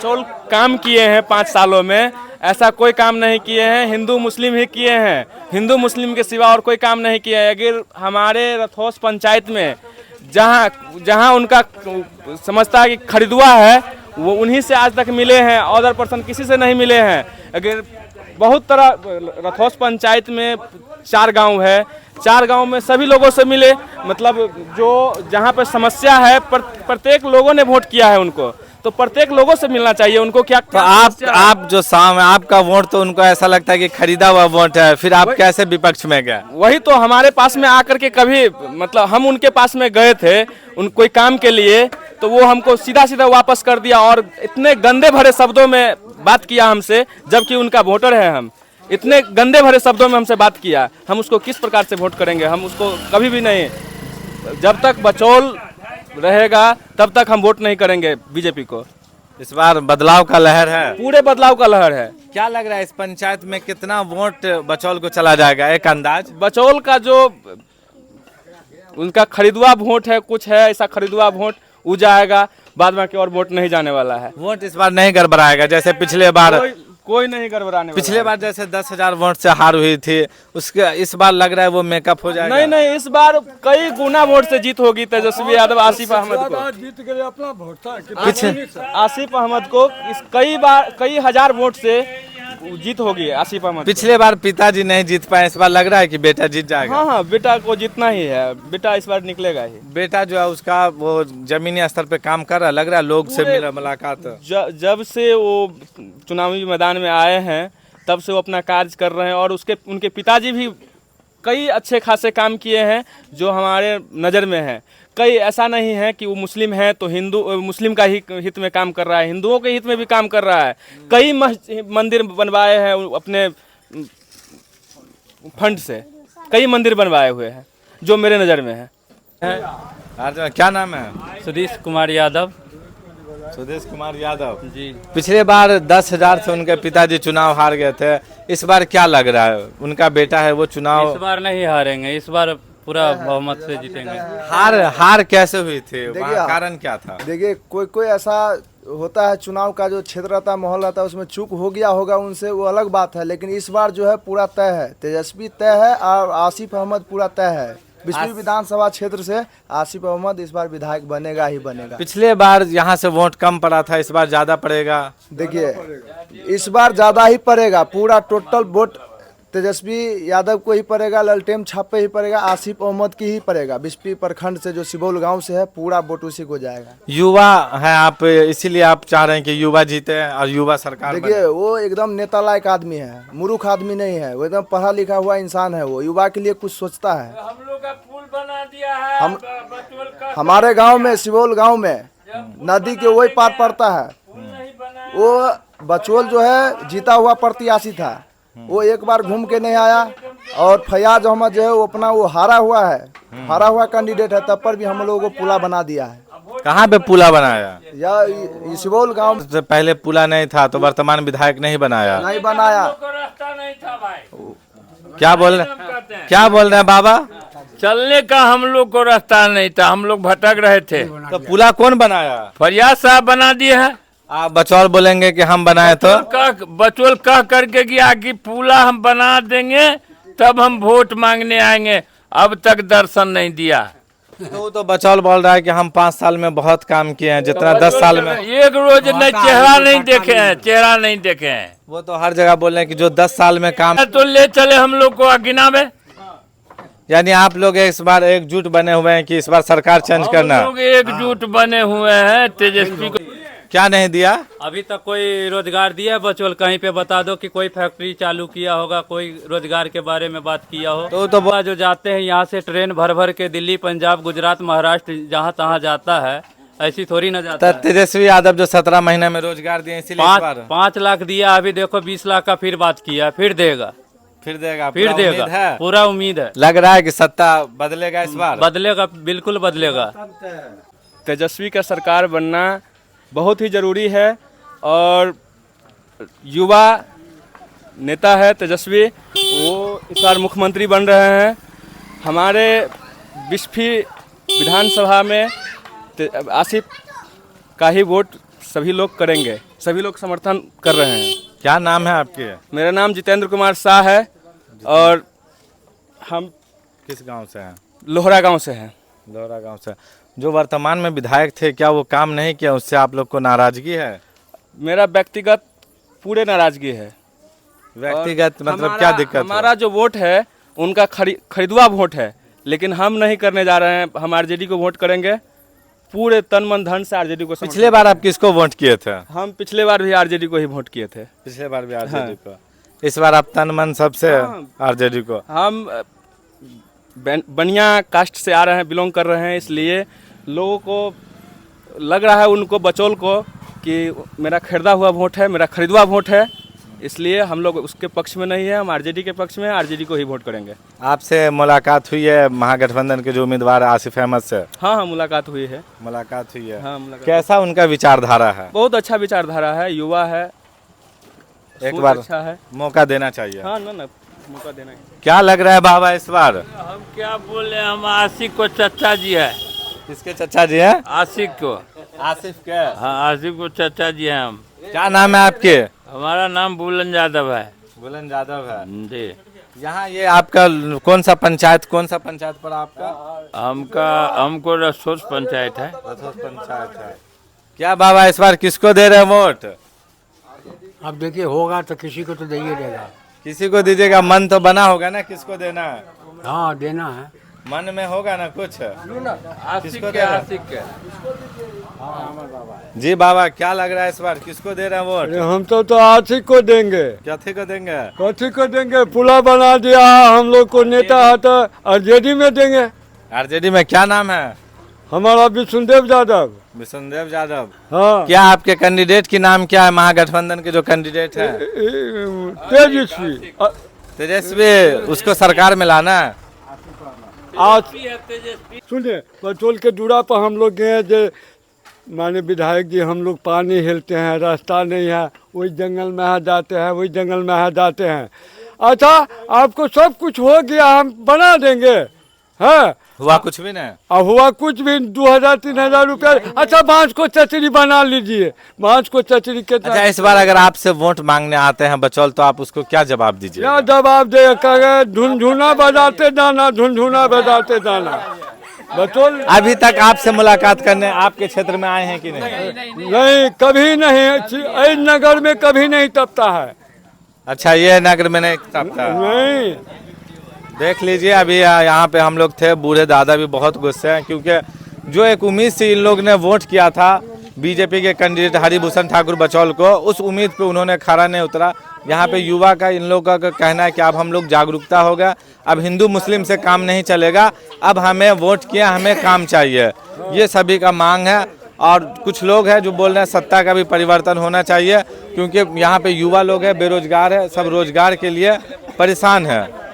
बचौल काम किए हैं 5 सालों में, ऐसा कोई काम नहीं किए हैं। हिंदू मुस्लिम ही किए हैं, हिंदू मुस्लिम के सिवा और कोई काम नहीं किया है। अगर हमारे रथौस पंचायत में जहां उनका समझता है कि खरीदुआ है, वो उन्हीं से आज तक मिले हैं, अदर पर्सन किसी से नहीं मिले हैं। अगर बहुत तरह रथौस पंचायत में 4 गांव है, 4 गांव में सभी लोगों से मिले, मतलब जो जहां पे समस्या है प्रत्येक लोगों ने वोट किया है उनको, तो प्रत्येक लोगों से मिलना चाहिए उनको। क्या तो आप जो शाम आपका वोट तो उनको ऐसा लगता है कि खरीदा हुआ वोट है, फिर आप कैसे विपक्ष में गए? वही तो हमारे पास में आकर के कभी मतलब हम उनके पास में गए थे कोई काम के लिए, तो वो हमको सीधा सीधा वापस कर दिया और इतने गंदे भरे शब्दों में बात किया हमसे, जबकि उनका वोटर है हम। इतने गंदे भरे शब्दों में हमसे बात किया, हम उसको किस प्रकार से वोट करेंगे? हम उसको कभी भी नहीं, जब तक बचौल रहेगा तब तक हम वोट नहीं करेंगे बीजेपी को। इस बार बदलाव का लहर है, पूरे बदलाव का लहर है। क्या लग रहा है इस पंचायत में कितना वोट बचौल को चला जाएगा, एक अंदाज? बचौल का जो उनका खरीदुआ वोट है, कुछ है ऐसा खरीदुआ वोट, वो जाएगा, बाद में और वोट नहीं जाने वाला है। वोट इस बार नहीं गड़बड़ाएगा जैसे पिछले बार? कोई नहीं गड़बड़ाने वाला। पिछले बार जैसे 10,000 वोट से हार हुई थी, उसके इस बार लग रहा है वो मेकअप हो जाएगा? नहीं, इस बार कई गुना वोट से जीत होगी तेजस्वी यादव। आसिफ अहमद को जीत गए, अपना वोट था। आसिफ अहमद को कई हजार वोट से जीत होगी आसिफ अहमद। पिछले बार पिताजी नहीं जीत पाए, इस बार लग रहा है कि बेटा जीत जाएगा? हाँ, बेटा को जीतना ही है, बेटा इस बार निकलेगा ही। बेटा जो है उसका वो जमीनी स्तर पे काम कर रहा है, लग रहा है लोग से मिला मुलाकात। जब से वो चुनावी मैदान में आए हैं तब से वो अपना कार्य कर रहे हैं, और उनके पिताजी भी कई अच्छे खासे काम किए हैं जो हमारे नज़र में है। कई ऐसा नहीं है कि वो मुस्लिम है तो मुस्लिम का ही हित में काम कर रहा है, हिंदुओं के हित में भी काम कर रहा है। कई मंदिर बनवाए हैं अपने फंड से, कई मंदिर बनवाए हुए हैं जो मेरे नज़र में है। क्या नाम है? सुदेश कुमार यादव। सुदेश कुमार यादव जी। पिछले बार 10,000 से उनके पिताजी चुनाव हार गए थे, इस बार क्या लग रहा है? उनका बेटा है वो चुनाव इस बार नहीं हारेंगे, इस बार पूरा बहुमत से जीतेंगे। हार कैसे हुई थी, वहाँ कारण क्या था? देखिए, कोई ऐसा होता है, चुनाव का जो क्षेत्र रहता है, माहौल रहता है, उसमें चूक हो गया होगा उनसे, वो अलग बात है। लेकिन इस बार जो है पूरा तय है, तेजस्वी तय है और आसिफ अहमद पूरा तय है। बिस्फी विधानसभा क्षेत्र से आसिफ अहमद इस बार विधायक बनेगा ही बनेगा। पिछले बार यहाँ से वोट कम पड़ा था, इस बार ज्यादा पड़ेगा? देखिए, इस बार ज्यादा ही पड़ेगा, पूरा टोटल वोट तेजस्वी यादव को ही पड़ेगा, ललटेम छाप पे ही पड़ेगा, आसिफ अहमद की ही पड़ेगा। बिस्फी प्रखंड से जो सिबौल गांव से है, पूरा वोट उसी को जाएगा। युवा है आप, इसीलिए आप चाह रहे हैं कि युवा जीते और युवा सरकार? देखिए, वो एकदम नेता लायक आदमी है, मूर्ख आदमी नहीं है, वो एकदम पढ़ा लिखा हुआ इंसान है, वो युवा के लिए कुछ सोचता है। हम लोग का पुल बना दिया है। हमारे गांव में, सिबौल गांव में नदी के वही पार पड़ता है। वो बचौल जो है जीता हुआ प्रत्याशी था, वो एक बार घूम के नहीं आया, और फयाज अहमद जो है वो अपना वो हारा हुआ कैंडिडेट है, तब पर भी हम लोगों को पुला बना दिया है। कहाँ पे पुला बनाया? या सिबौल गांव से पहले पुला नहीं था तो वर्तमान विधायक नहीं बनाया? नहीं बनाया। रास्ता नहीं था भाई। क्या बोल रहे हैं बाबा? चलने का हम लोग को रास्ता नहीं था, हम लोग भटक रहे थे। तो पुला कौन बनाया? फरियाद साहब बना दिए हैं। आप बचौल बोलेंगे कि हम बनाए तो? बचौल कह करके गया कि पुला हम बना देंगे तब हम वोट मांगने आएंगे, अब तक दर्शन नहीं दिया। तो बचौल बोल रहा है कि हम 5 साल में बहुत काम किए हैं, जितना 10 साल में एक रोज नहीं चेहरा नहीं देखे हैं। वो तो हर जगह बोल रहे हैं कि जो 10 साल में काम, तो ले चले हम लोग को गिना में। यानी आप लोग इस बार एकजुट बने हुए हैं कि इस बार सरकार चेंज करना? हम लोग एकजुट बने हुए हैं। तेजस्वी को क्या नहीं दिया अभी तक? कोई रोजगार दिया है बचौल? कहीं पे बता दो कि कोई फैक्ट्री चालू किया होगा, कोई रोजगार के बारे में बात किया हो? तो जो जाते हैं यहाँ से ट्रेन भर भर के दिल्ली, पंजाब, गुजरात, महाराष्ट्र, जहाँ तहाँ जाता है, ऐसी थोड़ी ना जाता है। तेजस्वी यादव जो 17 महीने में रोजगार दिए, इसीलिए 5 लाख दिया, अभी देखो 20 लाख का फिर बात किया, फिर देगा। पूरा उम्मीद है। लग रहा है कि सत्ता बदलेगा इस बार? बदलेगा, बिल्कुल बदलेगा। तेजस्वी का सरकार बनना बहुत ही ज़रूरी है, और युवा नेता है तेजस्वी, वो इस बार मुख्यमंत्री बन रहे हैं। हमारे बिस्फी विधानसभा में आसिफ का ही वोट सभी लोग करेंगे, सभी लोग समर्थन कर रहे हैं। क्या नाम है आपके? मेरा नाम जितेंद्र कुमार शाह है और हम किस गांव से हैं? लोहरा गांव से हैं। लोहरा गांव से। जो वर्तमान में विधायक थे, क्या वो काम नहीं किया, उससे आप लोग को नाराजगी है? मेरा व्यक्तिगत पूरे नाराजगी है। व्यक्तिगत मतलब क्या दिक्कत? हमारा जो वोट है उनका खरीदुआ वोट है, लेकिन हम नहीं करने जा रहे हैं। हम आरजेडी को वोट करेंगे, पूरे तन मन धन से आरजेडी को। पिछले बार आप किसको वोट किए थे? हम पिछले बार भी आरजेडी को ही वोट किए थे। पिछले बार भी आरजेडी को। इस बार आप तन मन सबसे आरजेडी को। हम बनिया कास्ट से आ रहे हैं, बिलोंग कर रहे हैं, इसलिए लोगों को लग रहा है, उनको बचौल को, कि मेरा खरीदा हुआ वोट है, मेरा खरीदुआ वोट है, इसलिए हम लोग उसके पक्ष में नहीं है। हम आरजेडी के पक्ष में, आरजेडी को ही वोट करेंगे। आपसे मुलाकात हुई है महागठबंधन के जो उम्मीदवार आसिफ अहमद से? हाँ हाँ, मुलाकात हुई है। मुलाकात हुई है। हाँ, मुलाकात। कैसा उनका विचारधारा है? बहुत अच्छा विचारधारा है, युवा है, एक सोच बार अच्छा है। मौका देना चाहिए। हाँ ना, मौका देना है। क्या लग रहा है बाबा इस बार? हम क्या बोले, हम आशिक को चचा जी है। किसके चचा जी हैं? आशिक को। आसिफ के। हाँ, आशिक को चचा जी हैं हम। क्या नाम है आपके? हमारा नाम बुलन यादव है। बुलन यादव है जी। यहाँ ये आपका कौन सा पंचायत पड़ा आपका? हमको रसोस पंचायत है। रसोस पंचायत है। क्या बाबा इस बार किसको दे रहे हैं वोट? अब देखिए, होगा तो किसी को तो दे ही देगा। किसी को दीजिएगा, मन तो बना होगा ना किसको देना है? हाँ, देना है। मन में होगा ना कुछ? आशिक किसको के, दे रहे हैं? आशिक के। जी बाबा, क्या लग रहा है इस बार किसको दे रहे हैं वोट? हम तो आशिक को देंगे। कथी को देंगे? कथी को देंगे? पुला बना दिया हम लोग को, नेता है तो आरजेडी में देंगे। आरजेडी में क्या नाम है? हमारा विष्णुदेव यादव। विष्णुदेव यादव। हाँ। क्या आपके कैंडिडेट की नाम क्या है? महागठबंधन के जो कैंडिडेट है तेजस्वी। तेजस्वी, उसको सरकार में लाना है। आज सुनिए, बचौल के दूरा पर हम लोग गए, जो माने विधायक जी, हम लोग पानी हिलते हैं, रास्ता नहीं है, वही जंगल में आ जाते हैं, वही जंगल में आ जाते हैं। अच्छा, आपको सब कुछ हो गया, हम बना देंगे। है हुआ कुछ भी नहीं। अब हुआ कुछ भी, 2000-3000 रुपया। अच्छा, बांस को चचरी बना लीजिए, बांस को चचरी के। अच्छा, इस बार अगर आपसे वोट मांगने आते हैं बचौल, तो आप उसको क्या जवाब दीजिए? क्या जवाब दे? झुनझुना बजाते जाना, झुनझुना बजाते जाना। बचौल अभी तक आपसे मुलाकात करने आपके क्षेत्र में आए हैं कि नहीं? नहीं, कभी नहीं। इस नगर में कभी नहीं तपता है। अच्छा, ये नगर में नहीं तपता? नहीं। देख लीजिए, अभी यहाँ पे हम लोग थे, बूढ़े दादा भी बहुत गुस्से हैं, क्योंकि जो एक उम्मीद से इन लोग ने वोट किया था बीजेपी के कैंडिडेट हरिभूषण ठाकुर बचौल को, उस उम्मीद पे उन्होंने खरा नहीं उतरा। यहाँ पे युवा का, इन लोगों का कहना है कि अब हम लोग जागरूकता होगा, अब हिंदू मुस्लिम से काम नहीं चलेगा, अब हमें वोट किया, हमें काम चाहिए, ये सभी का मांग है। और कुछ लोग हैं जो बोल रहे हैं सत्ता का भी परिवर्तन होना चाहिए, क्योंकि यहाँ पे युवा लोग हैं, बेरोजगार है, सब रोजगार के लिए परेशान है।